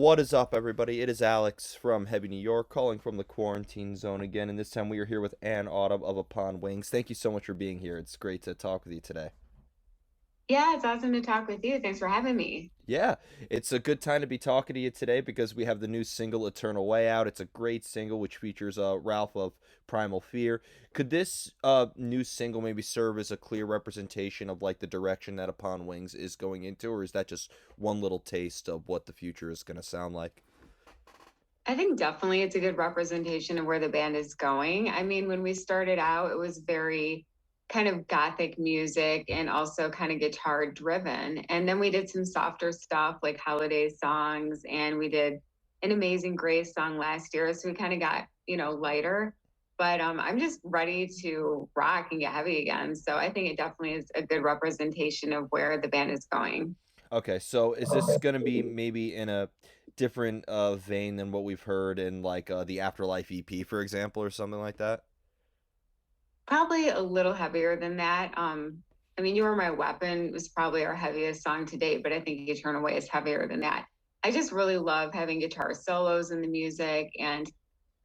What is up, everybody? It is Alex from Heavy New York, calling from the quarantine zone again, and this time we are here with Ann Autumn of Upon Wings. Thank you so much for being here. It's great to talk with you today. Yeah, it's awesome to talk with you. Thanks for having me. Yeah, it's a good time to be talking to you today because we have the new single "Eternal Way" out. It's a great single which features Ralph of Primal Fear. Could this new single maybe serve as a clear representation of like the direction that Upon Wings is going into, or is that just one little taste of what the future is going to sound like? I think definitely it's a good representation of where the band is going. I mean, when we started out, it was very kind of gothic music and also kind of guitar driven. And then we did some softer stuff like holiday songs, and we did an Amazing Grace song last year. So we kind of got, lighter. But I'm just ready to rock and get heavy again. So I think it definitely is a good representation of where the band is going. Okay, so is this gonna be maybe in a different vein than what we've heard in like the Afterlife EP, for example, or something like that? Probably a little heavier than that. I mean, You Are My Weapon was probably our heaviest song to date, but I think Eternal Way is heavier than that. I just really love having guitar solos in the music and,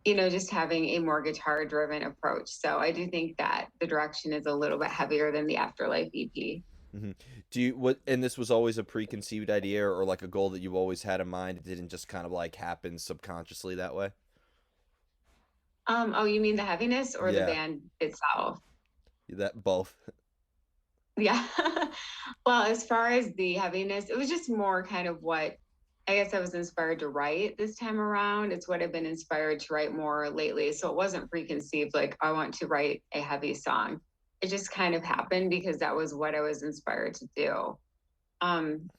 just having a more guitar driven approach. So I do think that the direction is a little bit heavier than the Afterlife EP. hmm Do you what? And this was always a preconceived idea or like a goal that you've always had in mind. It didn't just kind of like happen subconsciously that way. Oh, you mean the heaviness or the Yeah, band itself? that both. Yeah. Well, as far as the heaviness, it was just more kind of what I guess I was inspired to write this time around. It's what I've been inspired to write more lately. So it wasn't preconceived, like I want to write a heavy song. It just kind of happened because that was what I was inspired to do. Um,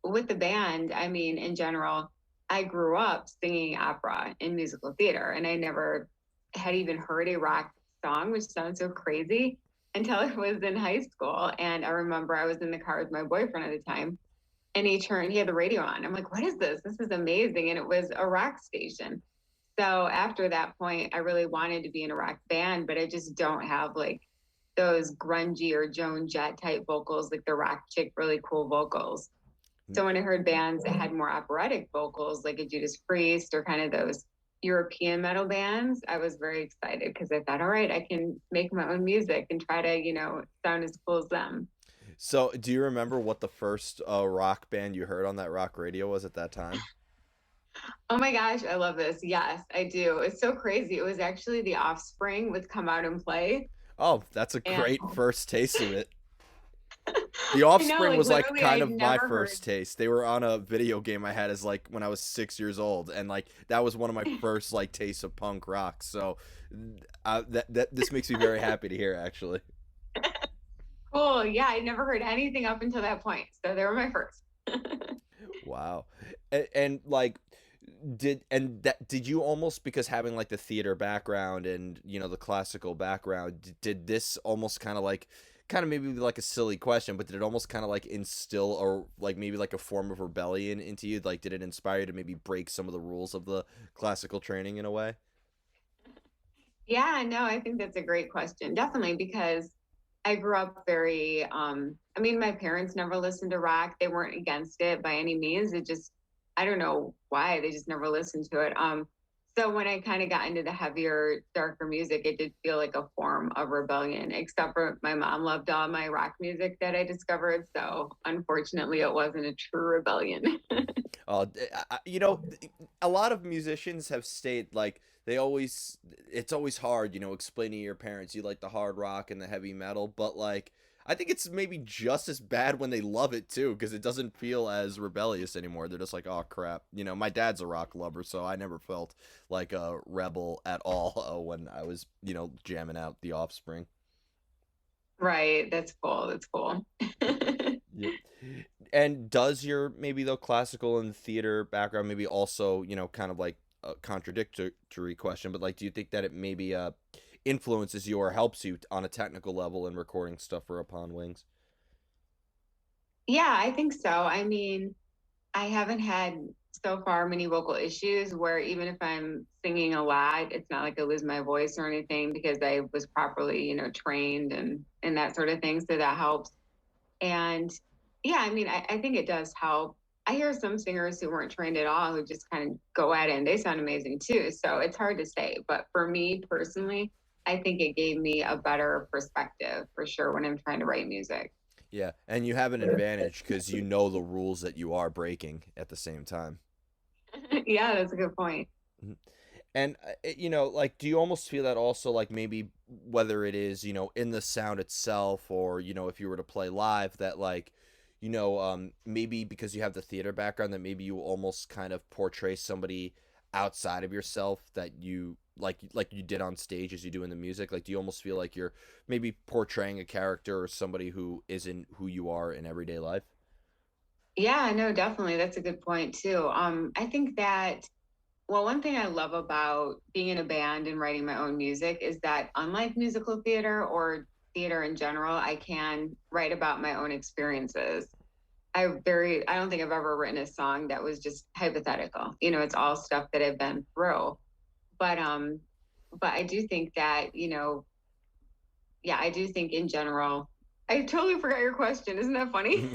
with the band, I mean, in general, I grew up singing opera in musical theater, and I never had even heard a rock song, which sounds so crazy, until I was in high school. And I remember I was in the car with my boyfriend at the time, and he had the radio on. I'm like, what is this? This is amazing. And it was a rock station. So after that point, I really wanted to be in a rock band, but I just don't have like those grungy or Joan Jett type vocals, like the rock chick, really cool vocals. So when I heard bands that had more operatic vocals, like a Judas Priest or kind of those European metal bands, I was very excited because I thought, all right, I can make my own music and try to, sound as cool as them. So, do you remember what the first rock band you heard on that rock radio was at that time? Oh my gosh, I love this. Yes, I do. It's so crazy. It was actually The Offspring with Come Out and Play. Oh, that's a And great first taste of it. The I know, Offspring like was like literally, I kind had of my never heard. first taste. They were on a video game I had as like when I was 6 years old, and like that was one of my first like tastes of punk rock. So that this makes me very happy to hear actually. Cool. Yeah, I'd never heard anything up until that point. So they were my first. Wow, and like did you almost because having like the theater background and the classical background did this almost kind of maybe like a silly question, but did it almost kind of like instill or like maybe like a form of rebellion into you? Like, did it inspire you to maybe break some of the rules of the classical training in a way? Yeah, no, I think that's a great question. Definitely because I grew up very I mean, my parents never listened to rock. They weren't against it by any means. It just I don't know why, they just never listened to it. So when I kind of got into the heavier, darker music, it did feel like a form of rebellion, except for my mom loved all my rock music that I discovered. So unfortunately, it wasn't a true rebellion. Uh, a lot of musicians have stated like they always it's always hard, explaining to your parents you like the hard rock and the heavy metal, but like I think it's maybe just as bad when they love it too because it doesn't feel as rebellious anymore. They're just like, "Oh crap." My dad's a rock lover, so I never felt like a rebel at all when I was, jamming out The Offspring. Right. That's cool. That's cool. Yep. And does your maybe though classical and theater background maybe also, kind of like a contradictory question, but like do you think that it maybe influences you or helps you on a technical level in recording stuff for Upon Wings? Yeah, I think so. I mean, I haven't had so far many vocal issues where even if I'm singing a lot, it's not like I lose my voice or anything because I was properly, trained and that sort of thing. So that helps. And yeah, I mean, I think it does help. I hear some singers who weren't trained at all who just kind of go at it and they sound amazing too. So it's hard to say. But for me personally, I think it gave me a better perspective for sure when I'm trying to write music. Yeah, and you have an advantage because you know the rules that you are breaking at the same time. Yeah, that's a good point. Mhm. And like, do you almost feel that also, like maybe whether it is, in the sound itself, or if you were to play live, that like, maybe because you have the theater background, that maybe you almost kind of portray somebody outside of yourself that you like you did on stage as you do in the music. Like, do you almost feel like you're maybe portraying a character or somebody who isn't who you are in everyday life? Yeah, no, definitely. That's a good point too. I think that, well, one thing I love about being in a band and writing my own music is that unlike musical theater or theater in general, I can write about my own experiences. I don't think I've ever written a song that was just hypothetical. It's all stuff that I've been through. But but I do think that, yeah, I do think in general, I totally forgot your question. Isn't that funny?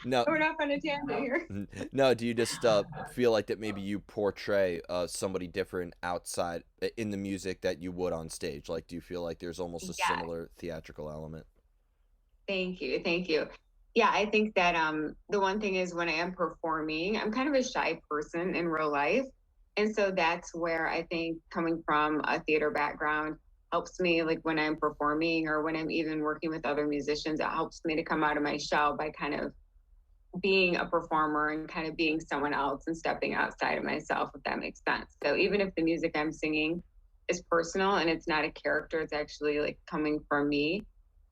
No. We're not on a tangent here. No, do you just feel like that maybe you portray somebody different outside in the music that you would on stage? Like, do you feel like there's almost a Yeah, similar theatrical element? thank you. Thank you. Yeah, I think that the one thing is when I am performing, I'm kind of a shy person in real life. And so that's where I think coming from a theater background helps me, like when I'm performing or when I'm even working with other musicians, it helps me to come out of my shell by kind of being a performer and kind of being someone else and stepping outside of myself, if that makes sense. So even if the music I'm singing is personal and it's not a character, it's actually like coming from me,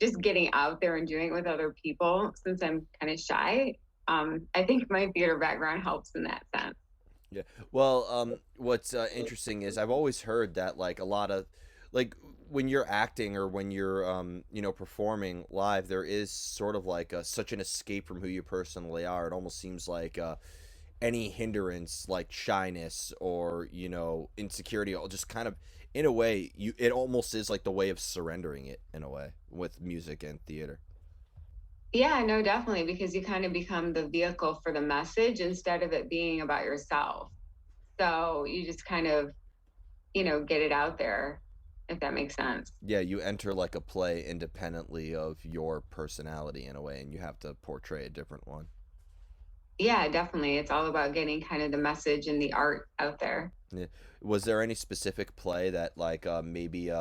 just getting out there and doing it with other people, since I'm kind of shy, I think my theater background helps in that sense. Yeah. Well, what's interesting is I've always heard that like a lot of like when you're acting or when you're performing live, there is sort of like such an escape from who you personally are. It almost seems like any hindrance, like shyness or insecurity, all just kind of in a way you it almost is like the way of surrendering it in a way with music and theater. Yeah, no, definitely, because you kind of become the vehicle for the message instead of it being about yourself. So you just kind of, get it out there, if that makes sense. Yeah, you enter like a play independently of your personality in a way, and you have to portray a different one. Yeah, definitely. It's all about getting kind of the message and the art out there. Yeah. Was there any specific play that like maybe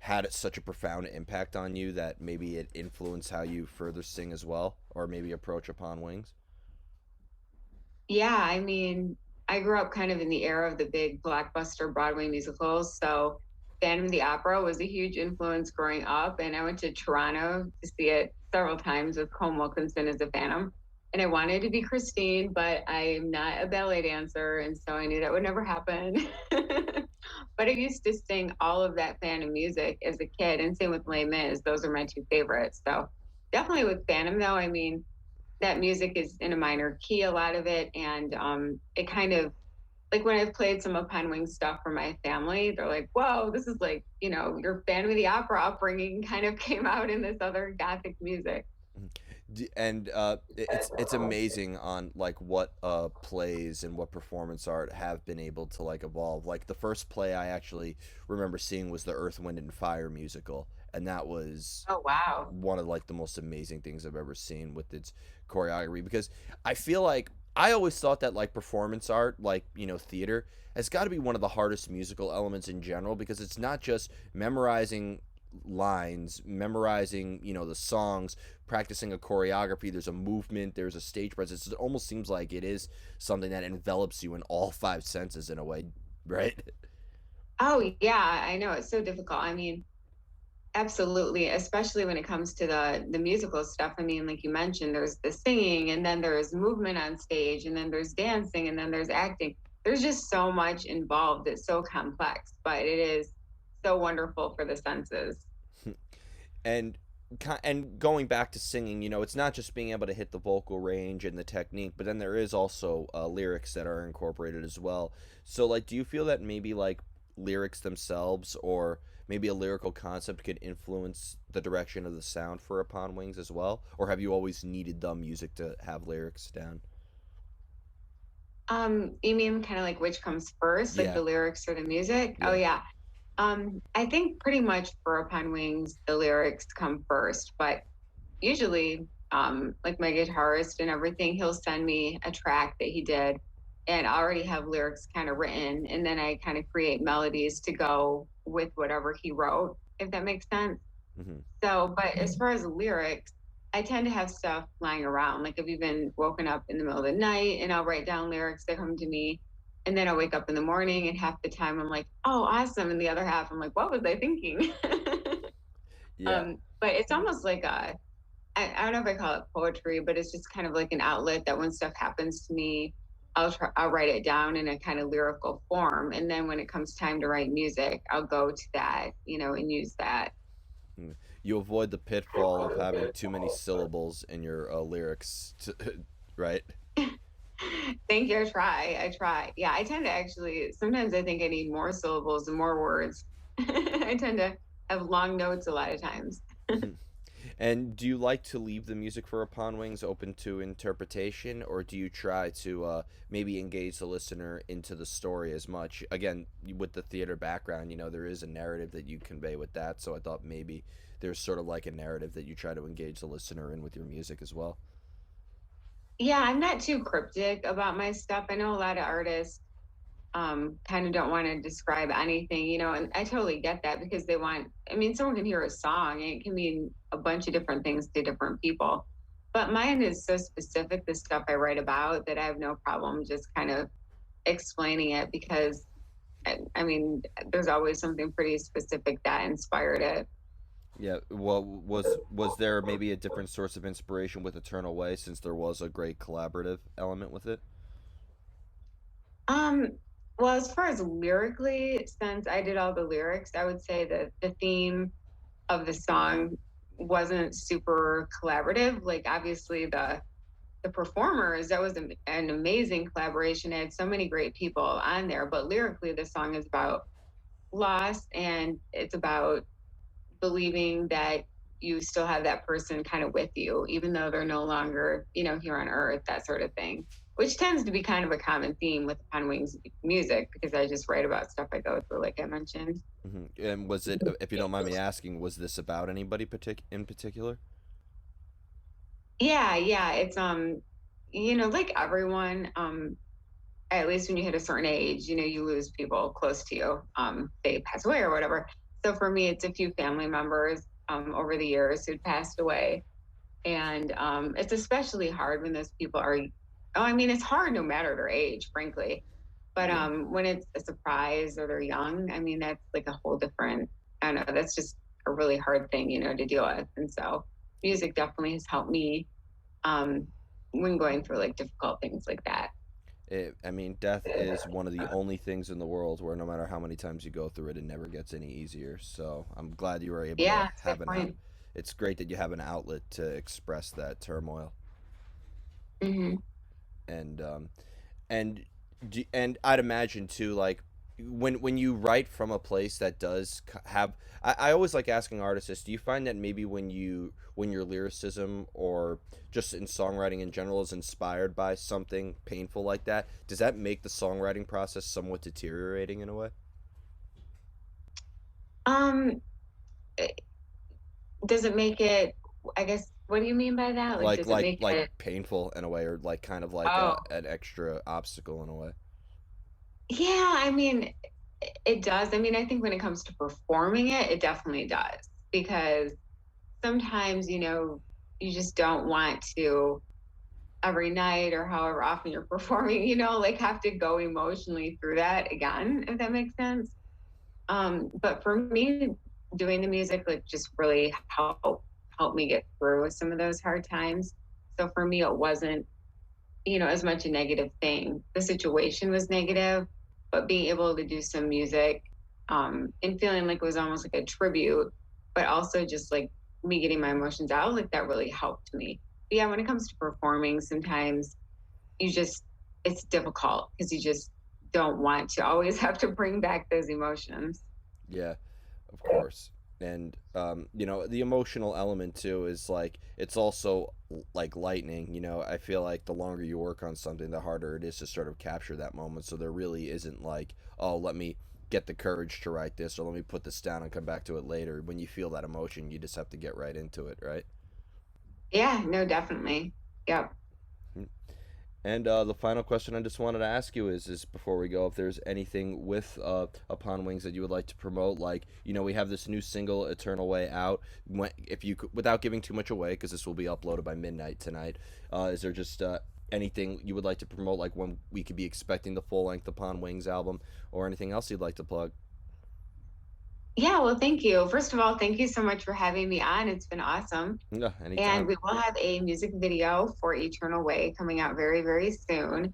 had such a profound impact on you that maybe it influenced how you further sing as well, or maybe approach Upon Wings? Yeah, I mean, I grew up kind of in the era of the big blockbuster Broadway musicals. So Phantom of the Opera was a huge influence growing up. And I went to Toronto to see it several times with Colm Wilkinson as a Phantom. And I wanted to be Christine, but I'm not a ballet dancer. And so I knew that would never happen. But I used to sing all of that Phantom music as a kid. And same with Les Mis. Those are my two favorites. So definitely with Phantom, though, I mean, that music is in a minor key, a lot of it. And it kind of, like when I've played some of Pine Wing stuff for my family, they're like, whoa, this is like, your Phantom of the Opera upbringing kind of came out in this other Gothic music. And it's amazing on like what plays and what performance art have been able to like evolve. Like the first play I actually remember seeing was the Earth, Wind and Fire musical, and that was Oh, wow. one of like the most amazing things I've ever seen with its choreography, because I feel like I always thought that like performance art, like theater, has got to be one of the hardest musical elements in general, because it's not just memorizing lines, memorizing the songs, practicing a choreography. There's a movement, there's a stage presence. It almost seems like it is something that envelops you in all five senses in a way, right? Oh, yeah, I know. It's so difficult. I mean, absolutely, especially when it comes to the musical stuff. I mean, like you mentioned, there's the singing and then there's movement on stage and then there's dancing and then there's acting. There's just so much involved. It's so complex, but it is so wonderful for the senses. and and going back to singing, it's not just being able to hit the vocal range and the technique, but then there is also lyrics that are incorporated as well. So like, do you feel that maybe like lyrics themselves, or maybe a lyrical concept, could influence the direction of the sound for Upon Wings as well, or have you always needed the music to have lyrics down? You mean kind of like which comes first, like Yeah, the lyrics or the music? Oh yeah. yeah. I think pretty much for Upon Wings, the lyrics come first, but usually, like my guitarist and everything, he'll send me a track that he did and I already have lyrics kind of written, and then I kind of create melodies to go with whatever he wrote, if that makes sense. Hmm. So, but as far as lyrics, I tend to have stuff lying around. Like I've even woken up in the middle of the night and I'll write down lyrics that come to me. And then I'll wake up in the morning and half the time I'm like, oh, awesome. And the other half I'm like, what was I thinking? Yeah. But it's almost like I don't know if I call it poetry, but it's just kind of like an outlet that when stuff happens to me, I'll write it down in a kind of lyrical form. And then when it comes time to write music, I'll go to that, and use that. Mm. You avoid the pitfall of having too many syllables in your lyrics, right? Thank you. I try. Yeah, I tend to actually, sometimes I think I need more syllables and more words. I tend to have long notes a lot of times. Mhm. And do you like to leave the music for Upon Wings open to interpretation, or do you try to maybe engage the listener into the story as much? Again, with the theater background, there is a narrative that you convey with that, so I thought maybe there's sort of like a narrative that you try to engage the listener in with your music as well. Yeah, I'm not too cryptic about my stuff. I know a lot of artists kind of don't want to describe anything, and I totally get that because I mean, someone can hear a song and it can mean a bunch of different things to different people. But mine is so specific, the stuff I write about, that I have no problem just kind of explaining it because I mean, there's always something pretty specific that inspired it. Yeah, well, was there maybe a different source of inspiration with Eternal Way since there was a great collaborative element with it? Um, well, as far as lyrically, since I did all the lyrics, I would say that the theme of the song wasn't super collaborative. Like obviously the performers, that was an amazing collaboration. It had so many great people on there, but lyrically the song is about loss and it's about believing that you still have that person kind of with you, even though they're no longer, here on earth, that sort of thing. Which tends to be kind of a common theme with Upon Wings music because I just write about stuff I go through, like I mentioned. And was it, if you don't mind me asking, was this about anybody in particular? Yeah, yeah. It's like everyone, at least when you hit a certain age, you lose people close to you. They pass away or whatever. So for me, it's a few family members over the years who'd passed away. And it's especially hard when those people are, oh, I mean, it's hard no matter their age, frankly. But Yeah. when it's a surprise or they're young, I mean, that's like a whole different, I don't know, that's just a really hard thing, to deal with. And so music definitely has helped me um, when going through like difficult things like that. I mean, death is one of the only things in the world where no matter how many times you go through it, it never gets any easier. So I'm glad you were able to Yeah, that's a have good an out. point. It's great that you have an outlet to express that turmoil. Hmm. And and and I'd imagine too, like when you write from a place that does have, I always like asking artists, do you find that maybe when your lyricism or just in songwriting in general is inspired by something painful like that, does that make the songwriting process somewhat deteriorating in a way? Um, eh, does it make it, I guess, what do you mean by that? Like, Like does it like make like it, painful in a way, or like kind of like oh, an extra obstacle in a way. yeah, I mean, it does. I mean, I think when it comes to performing it, it definitely does because sometimes, you just don't want to every night or however often you're performing, like have to go emotionally through that again, if that makes sense. But for me, doing the music like just really helped me get through some of those hard times. So for me, it wasn't, as much a negative thing. The situation was negative, but being able to do some music and feeling like it was almost like a tribute, but also just like me getting my emotions out, like that really helped me. But yeah, when it comes to performing, sometimes you just, it's difficult because you just don't want to always have to bring back those emotions. Yeah, of course. And you know, the emotional element too is like it's also like lightning. You know, I feel like the longer you work on something, the harder it is to sort of capture that moment. So there really isn't like, oh, let me get the courage to write this, or let me put this down and come back to it later. When you feel that emotion, you just have to get right into it, right? Yeah, no, definitely. Yep. And the final question I just wanted to ask you is before we go, if there's anything with Upon Wings that you would like to promote, like you know we have this new single Eternal Way out. If you could, without giving too much away, because this will be uploaded by midnight tonight, is there just anything you would like to promote, like when we could be expecting the full length Upon Wings album, or anything else you'd like to plug? Yeah, well, thank you. First of all, thank you so much for having me on. It's been awesome. Yeah, And anytime. we will have a music video for Eternal Way coming out very, very soon.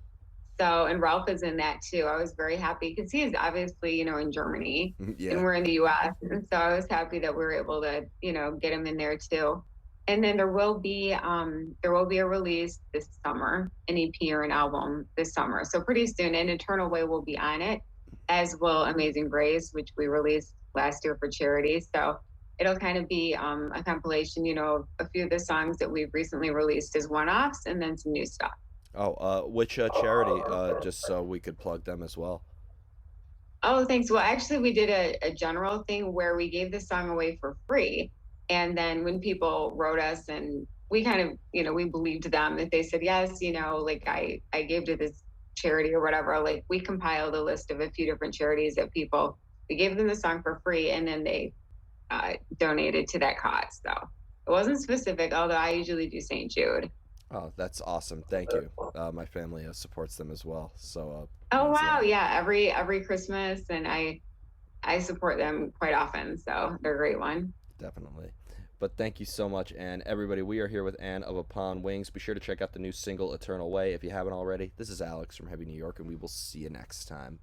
So, and Ralph is in that too. I was very happy because he is obviously, in Germany and Yeah. we're in the US. And so I was happy that we were able to, get him in there too. And then there will be a release this summer, an EP or an album this summer. So pretty soon, and Eternal Way will be on it, as will Amazing Grace, which we released last year for charity. So it'll kind of be a compilation, a few of the songs that we've recently released as one-offs and then some new stuff. Oh, which charity? Just so we could plug them as well. Oh, thanks. Well, actually, we did a general thing where we gave the song away for free. And then when people wrote us and we kind of, we believed them that they said, yes, like I gave to this charity or whatever, like we compiled a list of a few different charities that we gave them the song for free and then they donated to that cause. So it wasn't specific, although I usually do St. Jude. Oh, that's awesome. Thank you. My family supports them as well. So Oh, means a wow. lot. Yeah. Every Christmas and I support them quite often. So they're a great one. Definitely. But thank you so much, Anne. Everybody, we are here with Anne of Upon Wings. Be sure to check out the new single Eternal Way if you haven't already. This is Alex from Heavy New York, and we will see you next time.